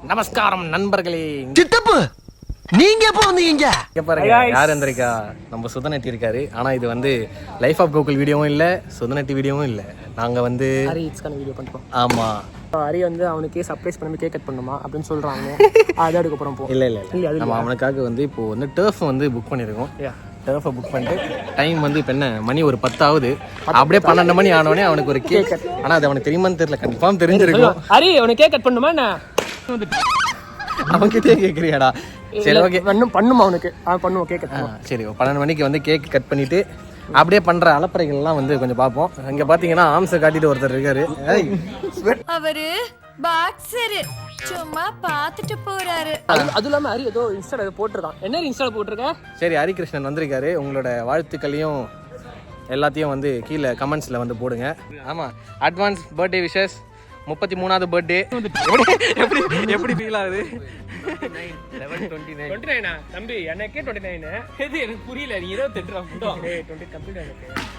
நமஸ்காரம் நண்பர்களே. சித்தப்பு நீங்க எப்போ வந்தீங்க? பாருங்க யார் வந்திருக்கா, நம்ம சுதநட்டி இருக்காரு. ஆனா இது வந்து லைஃப் ஆஃப் கோகுல் வீடியோவும் இல்ல, சுதநட்டி வீடியோவும் இல்ல. நாங்க வந்து ஹரிக்கான வீடியோ பண்ணிப்போம். ஆமா, ஹரி வந்து அவனுக்கே சர்ப்ரைஸ் பண்ணி கேக் கட் பண்ணுமா அப்படின்னு சொல்றாங்க. அது அதுக்கப்புறம் போ இல்ல நம்ம அவனுக்காக வந்து இப்போ வந்து டர்ஃப் வந்து புக் பண்ணிருக்கோம். டர்ஃபை புக் பண்ணிட்டு டைம் வந்து இப்போ என்ன மணி ஒரு 10 ஆகுது. அப்படியே 12 மணி ஆனோடனே அவனுக்கு ஒரு கேக். ஆனா அது அவனுக்கு தெரியுமான்னு தெரியல, கன்ஃபார்ம் தெரிஞ்சிருக்கும். ஹரி அவனுக்கு கேக் கட் பண்ணுமா என்ன? அவன்கிட்டயே கேட்குறியாடா? சரி ஓகே, பண்ணுமா அவனுக்கு? பண்ணுவோம் கேக் கட் பண்ணுவோம். சரி 12 மணிக்கு வந்து கேக் கட் பண்ணிட்டு அப்படியே பண்ற அலப்பறைகள்லாம் வந்து கொஞ்சம் பார்ப்போம். இங்க பாத்தீங்கன்னா ஆம்ச காட்டிட்டு ஒருத்தர் இருக்காரு. அவரு பாக்ஸர் சும்மா பாத்துட்டு போறாரு. அது இல்லாம ஹரி ஏதோ இன்ஸ்டால போட்டிருக்கான். என்ன இன்ஸ்டால போட்டிருக்க? சரி, ஹரிகிருஷ்ணன் வந்திருக்காரு. உங்களோட வாழ்த்துக்களையும் எல்லாத்தையும் வந்து கீழே கமெண்ட்ஸ்ல வந்து போடுங்க. ஆமா, அட்வான்ஸ் பர்த்டே விஷஸ். 33வது பர்த்டே. எப்படி ஃபீல் ஆகுது? 29 தம்பி, எனக்கே 29. எது எனக்கு புரியல. நீ 28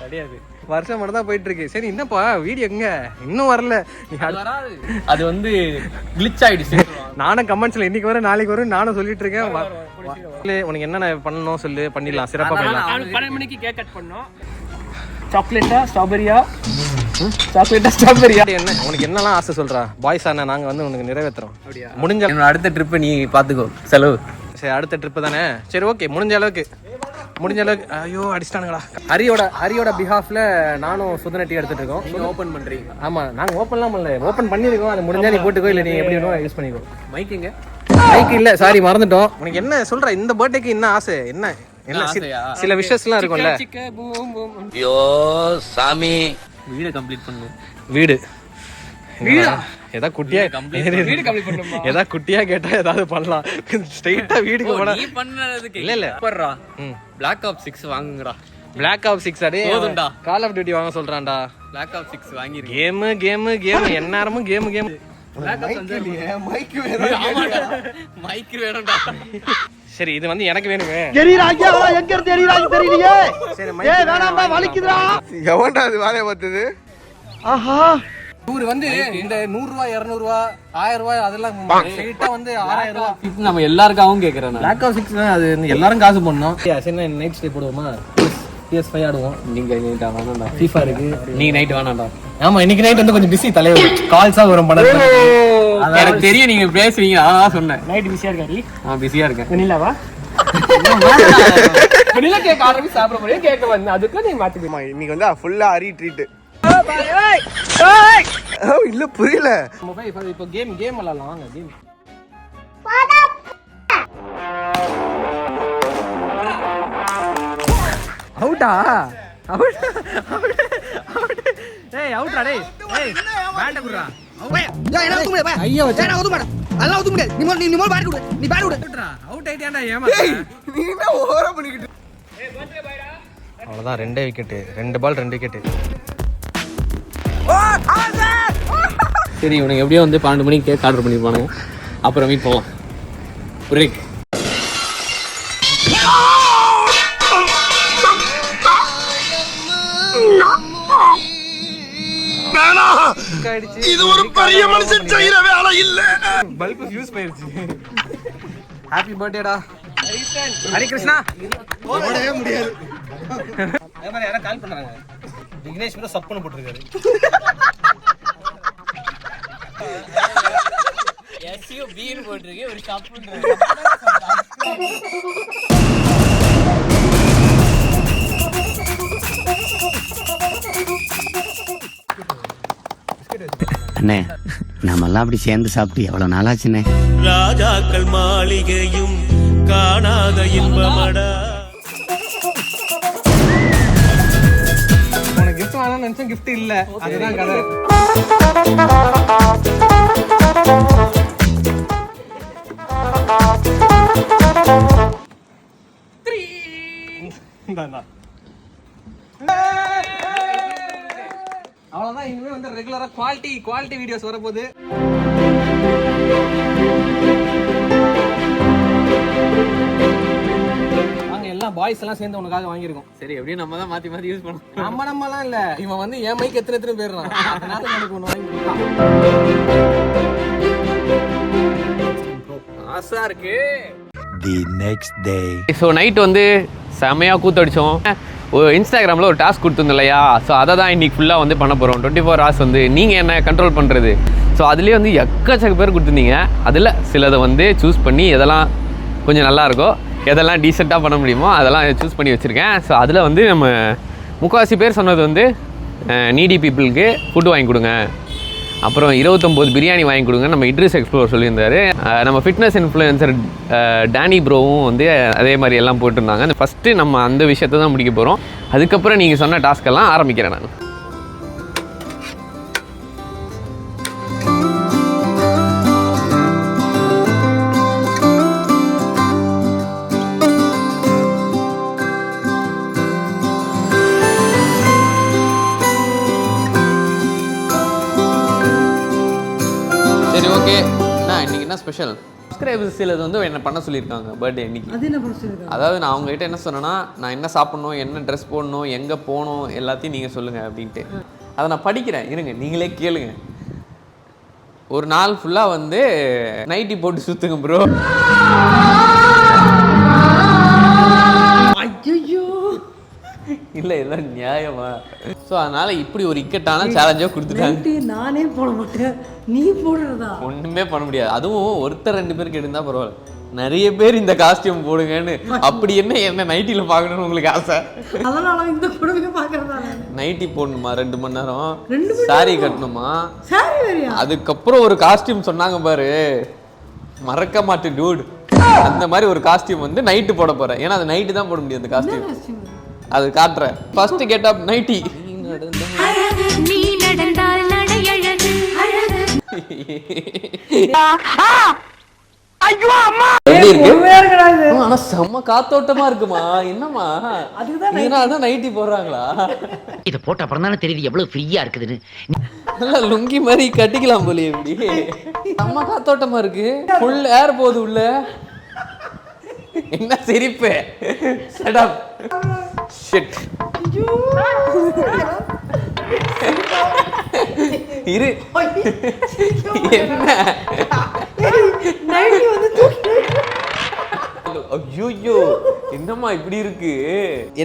கிடையாது, வருஷம் மட்டும் தான் போயிட்டு இருக்கு. சரி என்னப்பா வீடியோ எங்க இன்னும் வரல? அது வந்து கிளிச் ஆயிடுச்சு. நானும் கமெண்ட்ஸ்ல இன்னைக்கு வரும் நாளைக்கு வரும் நானும் சொல்லிட்டு இருக்கேன். உனக்கு என்னென்ன பண்ணணும் சொல்லு, பண்ணிடலாம், சிறப்பா பண்ணலாம். 12 மணிக்கு கேக் கட் பண்ணோம். சாக்லேட்டா ஸ்ட்ராபெரியா? சாக்லேட்டா ஸ்ட்ராபெரியா? என்ன உனக்கு என்னெல்லாம் ஆசை சொல்றா? பாய்ஸ் ஆனா நாங்க வந்து உனக்கு நிறைவேற்றுறோம். முடிஞ்ச அடுத்த ட்ரிப் நீ பாத்துக்கோ, செலவு. சரி அடுத்த ட்ரிப்பு தானே. சரி ஓகே, முடிஞ்ச அளவுக்கு. ஐயோ அடிச்சிட்டானுங்களா. ஹரியோட பிஹாஃப்ல நானும் சுதநட்டி எடுத்துட்டு இருக்கோம். நீங்க ஓபன் பண்றீங்க? ஆமா, நாங்க ஓப்பன்லாம் பண்ணல, ஓப்பன் பண்ணிருக்கோம். அது முடிஞ்சா நீ போட்டுக்கோ, இல்லை நீ எப்படி வேணும் யூஸ் பண்ணிக்கோ. மைக்குங்க? மைக் இல்ல, சாரி மறந்துட்டோம். உனக்கு என்ன சொல்ற? இந்த பர்த்டேக்கு என்ன ஆசை? என்ன சில விஷயம்லாம் இருக்கும்ல. ஐயோ சாமி, வீட கம்ப்ளீட் பண்ணு. வீடு ஏதா குட்டியா கேட்டா ஏதாவது பண்ணலாம். ஸ்ட்ரைட்டா வீடுக்கு போனா நீ பண்ணதுக்கு இல்ல பண்றா. Black Ops 6 வாங்குங்கடா. Black Ops 6 அடே போதும்டா. கால் ஆஃப் டியூட்டி வாங்க சொல்றான்டா. Black Ops 6 வாங்கிரு. கேம் எந்நேரமும் கேம். Black Ops வந்து மைக் வேணும். ஆமாடா, மைக் வேணும்டா. சரி இது வந்து எனக்கு வேணுமே. தெரியுறாங்க எங்க இருந்து தெரியுறாங்க தெரியலையே. சரி ஏய் வேணாம்டா, வலிக்குதுடா. எவன்டா அது வேலைய பார்த்தது? ஆஹா, இவரு வந்து இந்த 100 ரூபாய் 200 ரூபாய் 1000 ரூபாய் அதெல்லாம் ஸ்ட்ரைட்டா வந்து 6000 ரூபாய். நம்ம எல்லாருக்காகவும் கேக்குறேன். Black Ops 6 அது எல்லாரும் காசு பண்ணோம். சரி நைட் ஸ்டே போடுவோமா? PS5 ஆடுவோம். நீங்க நைட் வேணாம்டா. FIFA இருக்கு. நீ நைட் வேணாம்டா. ஆமா, இன்னைக்கு நைட் வந்து கொஞ்சம் பிஸி தலைவர். கால்ஸா வரும் படம். எனக்கு தெரியும் நீங்க பேசுவீங்க, அதான் சொன்னேன். நைட் பிஸியா இருக்காரு. பிஸியா இருக்கேன். வெண்ணிலாவா? வெண்ணிலா கேக் ஆரம்பி சாப்பிட போறேன். கேக்க வந்து அதுக்கு நீ மாத்தி. இன்னைக்கு வந்து ஃபுல்லா ஹரி ட்ரீட். இல்ல புரியல. இப்போ கேம் விளையாடலாம் வாங்க. கேம் அவுட்டா? டேய் அவுட்ரா. டேய் பேண்ட குடுறா. என்ன ஊத்து முடியாது. ஐயோ என்ன ஊத்து மாட்டே. அதெல்லாம் ஊத்த முடியாது. நீ மோல் பேட் குடு. நீ பேட் குடு. அவுட் ஆயிட்டியாடா. ஏமா நீ என்ன ஓவரா பண்ணிக்கிட்டு? அவ்வளவுதான், 2 விக்கெட், 2 பால் 2 விக்கெட். சரி, உனக்கு எப்படியோ வந்து 12 மணிக்கு கேக் ஆர்டர் பண்ணிருப்பானுங்க. அப்புறம் மீட் போவோம். பிரேக். இது ஒரு பெரிய மனுஷன் செய்யற வேலை இல்ல. பல்ப் ஃபியூஸ் போயிருச்சு. ஹாப்பி பர்த்டேடா ஹரிகிருஷ்ணா. ஓடவே முடியாது. அதே மாதிரி யாரா கால் பண்றாங்க. விக்னேஷ் கூட சப்புன்னு போட்டுருக்காரு. SUB ன்னு போட்டுருக்கு, ஒரு சப்புன்னு. அண்ணே, நாமெல்லாம் அப்படி சேர்ந்து சாப்பிட்டு எவ்வளவு நாளாச்சுண்ணே. ராஜாக்கள் மாளிகையும் காணாத இன்பமடா. உனக்கு கிஃப்ட் வாங்கணும்னு நினைச்சேன், கிஃப்ட் இல்ல. அதுதான் கதை. அவ்வளவுதான். இனிமே வந்து ரெகுலரா குவாலிட்டி வீடியோஸ் வரப்போகுது. வாங்க எல்லாம் பாய்ஸ் எல்லாம் சேர்ந்து உனக்காக வாங்கியிருக்கோம். சரி, எப்படியும் நம்ம தான் மாத்தி மாத்தி யூஸ் பண்ணுவோம். நம்மலாம் இல்ல, இவன் வந்து என் மைக் எத்தனை பேர் அதனால எனக்கு ஒண்ணு வாங்கி கொடுத்தான். மாசா இருக்கு. The next day. So night வந்து செமையாக கூத்தடிச்சோம். இன்ஸ்டாகிராமில் ஒரு டாஸ்க் கொடுத்துருந்தோம் இல்லையா, ஸோ அதை தான் இன்றைக்கி ஃபுல்லாக வந்து பண்ண போகிறோம். 24 hours வந்து நீங்கள் என்ன கண்ட்ரோல் பண்ணுறது. ஸோ அதுலேயே வந்து எக்கச்சக்க பேர் கொடுத்துருந்தீங்க. அதில் சிலதை வந்து சூஸ் பண்ணி எதெல்லாம் கொஞ்சம் நல்லாயிருக்கோ, எதெல்லாம் டீசெண்டாக பண்ண முடியுமோ அதெல்லாம் சூஸ் பண்ணி வச்சுருக்கேன். ஸோ அதில் வந்து நம்ம முக்கால்வாசி பேர் சொன்னது வந்து நீடி பீப்புளுக்கு ஃபுட்டு வாங்கி கொடுங்க, அப்புறம் 29 பிரியாணி வாங்கி கொடுங்க. நம்ம இட்ரிஸ் எக்ஸ்ப்ளோர் சொல்லியிருந்தாரு. நம்ம ஃபிட்னஸ் இன்ஃப்ளூயன்சர் டேனி ப்ரோவும் வந்து அதே மாதிரி எல்லாம் போட்டிருந்தாங்க. ஃபஸ்ட்டு நம்ம அந்த விஷயத்தை தான் முடிக்க போகிறோம். அதுக்கப்புறம் நீங்கள் சொன்ன டாஸ்க்கெல்லாம் ஆரம்பிக்கிறேன் நான். சரி, ஓகே. இன்னைக்கு என்ன ஸ்பெஷல்? சப்ஸ்கிரைபர்ஸ் சிலது வந்து என்ன பண்ண சொல்லியிருக்காங்க பர்த்டே இன்னைக்கு. அதாவது நான் அவங்ககிட்ட என்ன சொன்னேன்னா, நான் என்ன சாப்பிட்ணும், என்ன ட்ரெஸ் போடணும், எங்கே போகணும் எல்லாத்தையும் நீங்கள் சொல்லுங்கள் அப்படின்ட்டு. அதை நான் படிக்கிறேன், இருங்க நீங்களே கேளுங்க. ஒரு நாள் ஃபுல்லாக வந்து நைட்டி போட்டு சுற்றுங்க ப்ரோ. இல்லை இதெல்லாம் நியாயமா? ஸோ அதனால் இப்படி ஒரு இக்கட்டான சேலஞ்சாக கொடுத்துட்டாங்க. நானே போட மாட்டேன், நீ போடுறதா? ஒன்றுமே பண்ண முடியாது. அதுவும் ஒருத்தர் 2 பேருக்கு எடுத்தால் பரவாயில்ல, நிறைய பேர் இந்த காஸ்டியூம் போடுங்கன்னு. அப்படி என்ன நைட்டியில் பார்க்கணும்னு உங்களுக்கு ஆசை? அதனால இந்த குடும்பமே பார்க்கறதா? நைட்டி போடணுமா 2 மணி நேரம், சாரி கட்டணுமா, அதுக்கப்புறம் ஒரு காஸ்டியூம் சொன்னாங்க பாரு, மறக்க மாட்டேன் டூட். அந்த மாதிரி ஒரு காஸ்டியூம் வந்து நைட்டு போட போகிறேன். ஏன்னா அது நைட்டு தான் போட முடியும் அந்த காஸ்டியூம். அது காட்டுறேன். First get up nighty. நீ நடந்தால் நடையழகு எப்படி இருக்கு? ஆனா செம்ம காத்தோட்டமா இருக்குமா? என்னமா இதனாலதான் நைட்டி போடுறாங்களா? இத போட்ட அப்புறம் தானே தெரியுது எவ்வளவு ஃப்ரீயா இருக்குதுன்னு. நல்லா லுங்கி மாதிரி கட்டிக்கலாம் போல. எப்படி செம்ம காத்தோட்டமா இருக்கு, ஃபுல் ஏர் போகுது உள்ள. என்ன சிரிப்பு? Shut up. ஷிட். இரு. என்ன நைட்டி வந்து ஐயோ என்னம்மா இப்படி இருக்கு?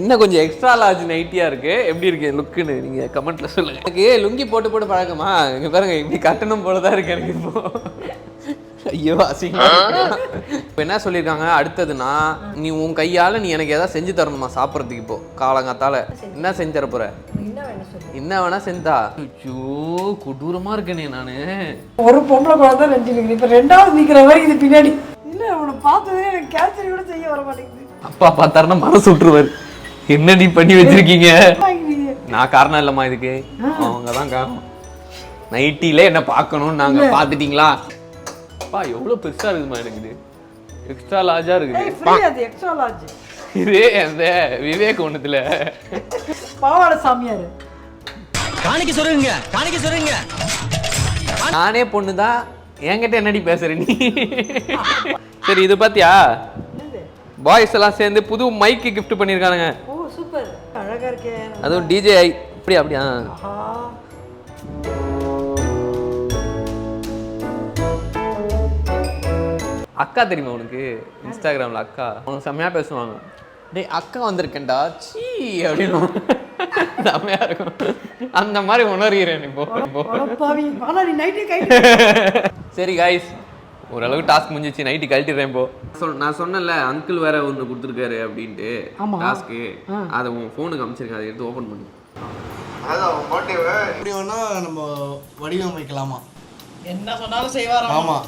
என்ன கொஞ்சம் எக்ஸ்ட்ரா லார்ஜ் நைட்டியா இருக்கு. எப்படி இருக்கு லுக்குன்னு நீங்க கமெண்ட்ல சொல்லுங்க. எனக்கு லுங்கி போட்டு போட்டு பழக்கமா? இங்க பாருங்க, இப்படி கட்டணும் போலதான் இருக்கு எனக்கு இப்போ. ஐயோ அசிங்கமா. இப்போ என்ன சொல்லியிருக்காங்க அடுத்ததுன்னா, நீ உன் கையால் நீ எனக்கு எதாவது செஞ்சு தரணுமா சாப்பிட்றதுக்கு. இப்போ காலங்காத்தால என்ன செஞ்சு தர போற? என்ன வேணா செஞ்சா? ஐயோ கொடூரமா இருக்கேனே நானு. ஒரு பொம்பளை குழந்தை நினைச்சிருக்கேன். இப்ப 2வது நிக்கிற மாதிரி இது பின்னாடி. இல்ல அவனை பார்த்ததே எனக்கு கேன்சர் கூட செய்ய வர மாட்டேங்குது. அப்பா பார்த்தாருன்னா மனசு விட்டுருவாரு. என்னடி பண்ணி வச்சிருக்கீங்க? நான் காரணம் இல்லம்மா இதுக்கு, அவங்க தான் காரணம். நைட்டில என்ன பார்க்கணும்னு நாங்க பாத்துட்டீங்களா? அப்பா எவ்வளவு பெருசா இருக்குமா எனக்கு. இது எக்ஸ்ட்ரா லார்ஜா இருக்குது. அது எக்ஸ்ட்ரா லார்ஜ். இதே அந்த விவேக் ஒண்ணுத்துல பாவாடை சாமியாரு. காணிக்க சொல்லுங்க, காணிக்க சொல்லுங்க. நானே பொண்ணுதான், என்கிட்ட என்னடி பேசுற நீ? சரி இது பாத்தியா, பாய்ஸ் எல்லாம் சேர்ந்து புது மைக்கு கிஃப்ட் பண்ணிருக்கானுங்க. ஓ சூப்பர், அழகா இருக்கே. அதுவும் டிஜே அப்படியா? அக்கா தெரியுமா உனக்கு? இன்ஸ்டாகிராம்ல அக்கா அவங்க செம்மையா பேசுவாங்க. டேய் அக்கா வந்திருக்கேன்டா சீ அப்படின்னு செம்மையா இருக்கும். அந்த மாதிரி உணர்கிறேன் இப்போ. சரி காய்ஸ், ஓரளவுக்கு டாஸ்க் முடிஞ்சிச்சு. நைட்டு கழட்டிடுறேன் இப்போ. நான் சொன்னேன்ல அங்கிள் வேற ஒன்று கொடுத்துருக்காரு அப்படின்ட்டு டாஸ்க்கு. அதை உன் ஃபோனுக்கு அமைச்சிருக்கேன், அதை எடுத்து ஓப்பன் பண்ணு. அதான் பர்த்டேவை எப்படி வேணா நம்ம வடிவமைக்கலாமா? என்ன சொன்னாலும் செய்வாராம். ஆமா.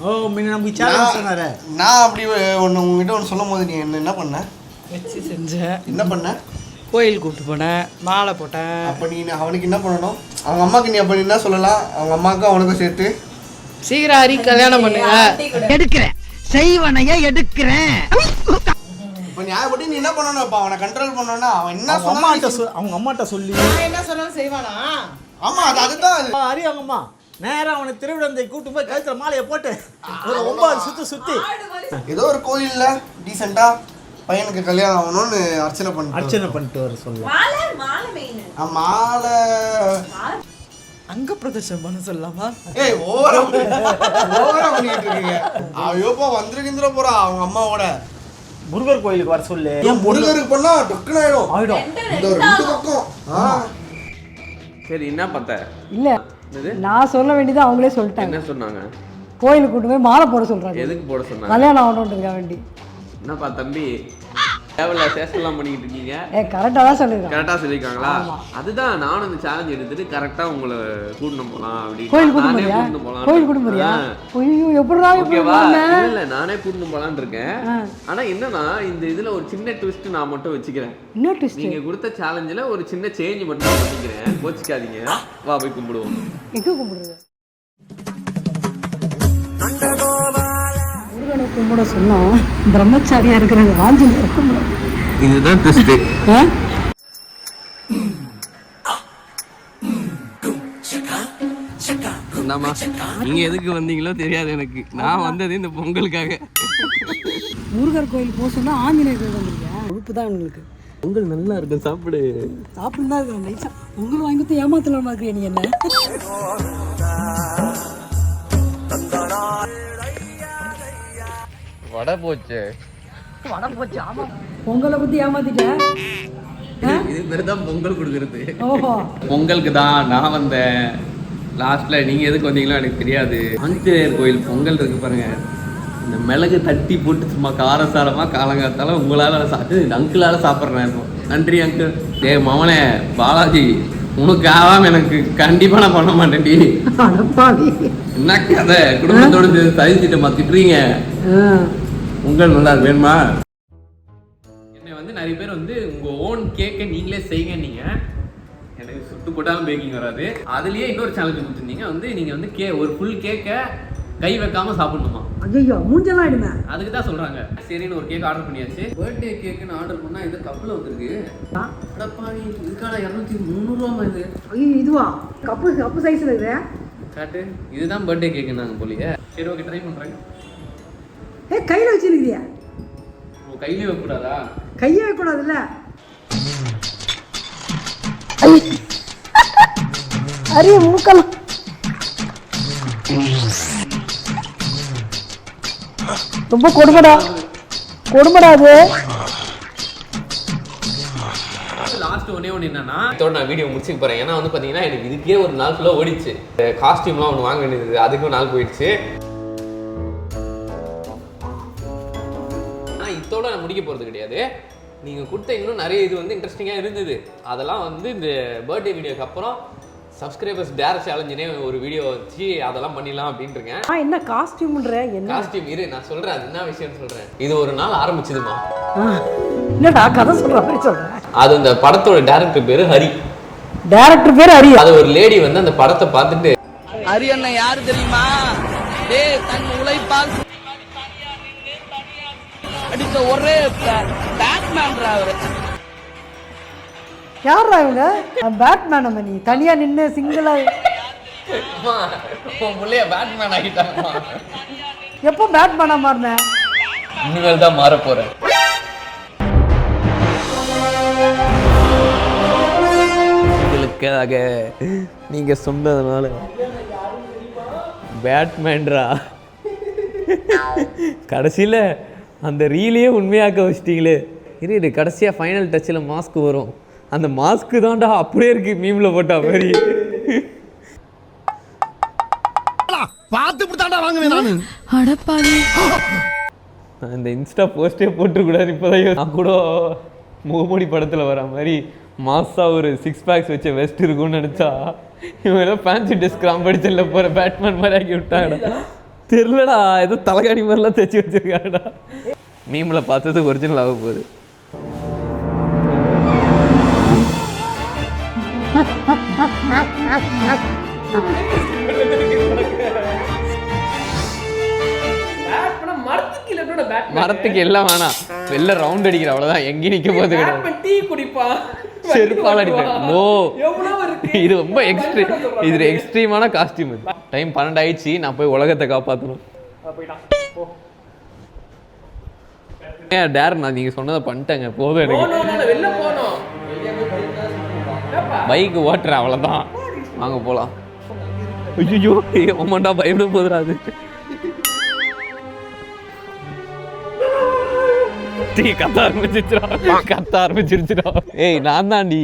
ஓ முன்ன நம்ம சேலஞ்ச் சொன்னாரே. நான் அப்படி ஒன்று உங்ககிட்ட ஒன்று சொல்லும் போது நீ என்ன பண்ண? வச்சு செஞ்சேன். என்ன பண்ண? கோயில் கூப்பிட்டு போனேன், மாலை போட்டேன். அப்போ நீ அவனுக்கு என்ன பண்ணணும்? அவங்க அம்மாவுக்கு நீ அப்போ என்ன சொல்லலாம்? அவங்க அம்மாவுக்கும் அவனுக்கும் சேர்த்து சீக்கிரம் ஹரி கல்யாணம் பண்ணுங்க. எடுக்கிறேன், செய்வனையா எடுக்கிறேன். இப்போ நியாயப்படி நீ என்ன பண்ணணும்? இப்போ அவனை கண்ட்ரோல் பண்ணணும்னா அவன் என்ன சொன்னாலும் அவங்க அம்மாட்ட சொல்லி என்ன சொன்னாலும் செய்வானா? ஆமா அதுதான் ஹரி அவங்க அம்மா நேரம் அவனை திருவிழந்தை கூட்டு போய் கழுத்துல மாலையை போட்டு ஒரு 9 சுத்தி ஏதோ ஒரு கோயில்ல டீசெண்டா பையனுக்கு கல்யாணம் ஆகணும்னு அர்ச்சனை பண்ணிட்டு வர சொல்லுவாங்க. மாலை அங்க பிரதர்ஷனம் பண்ண சொல்லலாமா? ஏய் ஓவரா பண்ணிட்டு இருக்கீங்க. ஐயோப்பா வந்துருக்கிந்திர போறா அவங்க அம்மாவோட. முருகர் கோயிலுக்கு வர சொல்லு. ஏன் முருகருக்கு பண்ணா டக்குன்னு ஆயிடும். இந்த ரெண்டு பக்கம். சரி என்ன பார்த்த? இல்ல நான் சொல்ல வேண்டியது அவங்களே சொல்லிட்டாங்க. என்ன சொன்னாங்க? கோயிலுக்கு கூட்டு போய் மாலை போட சொல்றாங்க. எதுக்கு போட சொன்னாங்க? கல்யாணம் ஆகணும்ன்றதுக்காக வேண்டி. என்னப்பா தம்பி தேவையில்ல சேஷன்லாம் பண்ணிக்கிட்டு இருக்கீங்க? கரெக்டாக தான் சொல்லியிருக்காங்க. கரெக்டாக சொல்லியிருக்காங்களா? அதுதான் நானும் அந்த சேலஞ்ச் எடுத்துட்டு கரெக்டாக உங்களை கூட்டணும் போகலாம் அப்படின்னு. கோயில் கூட்டு போறியா? கோயில் கூட்டு போறியா? ஐயோ எப்படிடா ஓகேவா? இல்லை நானே கூட்டணும் போகலான்னு இருக்கேன். ஆனால் என்னன்னா இந்த இதில் ஒரு சின்ன ட்விஸ்ட் நான் மட்டும் வச்சுக்கிறேன். என்ன ட்விஸ்ட்? நீங்கள் கொடுத்த சேலஞ்சில் ஒரு சின்ன சேஞ்ச் மட்டும் நான் பண்ணிக்கிறேன். கோச்சிக்காதீங்க. வா போய் கும்பிடுவோம். எங்கே கும்பிடுறது? முருகனை கும்பிட சொன்னோம். பிரம்மச்சாரியா இருக்கிறாங்க. ஆஞ்சநேயர் கும்பிட. இதுதான் ட்விஸ்ட். நீங்க எதுக்கு வந்தீங்களோ தெரியாது எனக்கு. நான் வந்தது இந்த பொங்கலுக்காக. முருகர் கோயில் போக சொன்னா ஆஞ்சநேயர் கோயில் வந்துருக்கியா? உழுப்பு தான் உங்களுக்கு. பொங்கல் நல்லா இருக்கும், சாப்பிடு. சாப்பிட்டு தான் இருக்கிறேன். நைஸா பொங்கல் வாங்கி கொடுத்து ஏமாத்தலாமா இருக்கிறீங்க நீ என்ன? வடை போச்சு. வடை போச்சு. ஆமா பொங்கலை பத்தி ஏமாத்திட்டேன். இது பேர் தான் பொங்கல் கொடுக்கறது. ஓஹோ பொங்கலுக்கு தான் நான் வந்தேன். லாஸ்ட்ல நீங்க எதுக்கு வந்தீங்களோ எனக்கு தெரியாது. ஆஞ்சநேயர் கோயில் பொங்கல் இருக்கு பாருங்க. இந்த மிளகு தட்டி போட்டு சும்மா காரசாரமா காலங்காத்தால உங்களால அங்கிளால சாப்பிட்றேன் இப்போ. நன்றி அங்கிள். மவனே பாலாஜி உனக்கு ஆகாம எனக்கு கண்டிப்பா நான் பண்ண மாட்டேன்டி. என்ன கதை குடும்பத்தோட தயிர்த்திட்டமா திட்டுறீங்க. உங்கள் நல்லா வேணுமா? என்னை வந்து நிறைய பேர் வந்து உங்க ஓன் கேக்கை நீங்களே செய்யுங்க. நீங்க எனக்கு சுட்டு போட்டாலும் பேக்கிங் வராது. அதுலயே இன்னொரு சேனலுக்கு கொடுத்துருந்தீங்க வந்து நீங்க வந்து ஒரு ஃபுல் கேக்கை கை வைக்காம சாப்பிடணுமா? ஐயோ மூஞ்செல்லாம் ஆயிடுமே. அதுக்கு தான் சொல்றாங்க. சரின்னு ஒரு கேக் ஆர்டர் பண்ணியாச்சு. பர்த்டே கேக்குன்னு ஆர்டர் பண்ணா இது கப்பில் வந்துருக்கு. அடப்பாவி இதுக்கான 200-300 இது. ஐயோ இதுவா? கப்பு சைஸ்ல இது காட்டு. இதுதான் பர்த்டே கேக்கு நாங்க போலியே. சரி ஓகே ட்ரை பண்றேன். கையில வச்சிருக்கியா? கையிலே வைக்கூடாதா? கையே வைக்கூடாதுல்ல. அரிய மூக்கலாம். ரொம்ப கொடுமடா அது. லாஸ்ட் ஒன்னே ஒன்று என்னன்னா இதோட நான் வீடியோ முடிச்சுக்க போறேன். ஏன்னா வந்து பாத்தீங்கன்னா எனக்கு இதுக்கே ஒரு நாள் ஃபுல்லாக ஓடிச்சு. காஸ்டியூம்லாம் ஒன்று வாங்க வேண்டியது, அதுக்கும் நாள் போயிடுச்சு. ஆனால் இதோட நான் முடிக்க போகிறது கிடையாது. நீங்கள் கொடுத்த இன்னும் நிறைய இது வந்து இன்ட்ரெஸ்டிங்காக இருந்தது. அதெல்லாம் வந்து இந்த பர்த்டே வீடியோக்கு அப்புறம் சப்ஸ்கிரைபர்ஸ் டேர் சேலஞ்சுனே ஒரு வீடியோ வச்சு அதெல்லாம் பண்ணிடலாம் அப்படின்ட்டு இருக்கேன். என்ன காஸ்டியூம்ன்ற? என்ன காஸ்டியூம் இரு நான் சொல்கிறேன். அது என்ன விஷயம்னு சொல்கிறேன். இது ஒரு நாள் ஆரம்பிச்சதுமா. என்னடா கதை சொல்ற மாதிரி சொல்றேன். அது அந்த படத்தோட டைரக்டர் பேரு ஹரி. டைரக்டர் பேரு ஹரி. அது ஒரு லேடி வந்து அந்த படத்தை பார்த்துட்டு ஹரி அண்ணா யாரு தெரியுமா? தன் உழைப்பால் அடித்த ஒரே பேட்மேன் அவரு. யாரா இவங்க? பேட்மேன். நீ தனியா நின்று சிங்கிளா முள்ளைய பேட்மேன் ஆகிட்டாங்கம்மா. எப்போ பேட்மேனா மாறின? இனிமேல் தான் மாற போறேன். உங்களுக்காக நீங்க சொன்னதுனால பேட்மேன்ரா கடைசியில அந்த ரீலையே உண்மையாக்க வச்சிட்டீங்களே. இரு கடைசியா ஃபைனல் டச்சில் மாஸ்க் வரும். அந்த மாஸ்க் தான்டா அப்படியே இருக்கு மீம்ல போட்டா மாதிரி. இந்த இன்ஸ்டா போஸ்டே போட்டுக்கூடாது. இப்போதான் நான் கூட முகமூடி படத்தில் வர மாதிரி மாசா ஒரு 6 பேக்ஸ் வச்ச வெஸ்ட் இருக்கும்னு நினச்சா இவங்க ஏதோ ஃபேன்சி டெஸ்க் காம்படிஷன்ல போகிற பேட்மேன் மாதிரி ஆக்கி விட்டாங்கடா. தெரிலடா ஏதோ தலைகாணி மாதிரிலாம் தைச்சி வச்சிருக்காங்கடா. மீமில் பார்த்தது ஒரிஜினல் ஆக போகுது. மரத்துக்கு எல்லாம் வேணாம். வெளில ரவுண்ட் அடிக்கிற அவ்வளவுதான். எங்கேயும் நிக்க போது கிடையாது. செருப்பால் அடிப்பேன். ஓ இது ரொம்ப இது எக்ஸ்ட்ரீமான காஸ்டியூம். டைம் 12 ஆயிடுச்சு. நான் போய் உலகத்தை காப்பாற்றணும். டேர் நான் நீங்க சொன்னதை பண்ணிட்டேங்க. போதும் எனக்கு. பைக் ஓட்டுறேன் அவ்வளோதான். வாங்க போகலாம். ஐயோ ஆமாண்டா பயப்பட போதுடா அது கத்த ஆரம்பிச்சிருச்சுடா ஏய் நான் தான்டி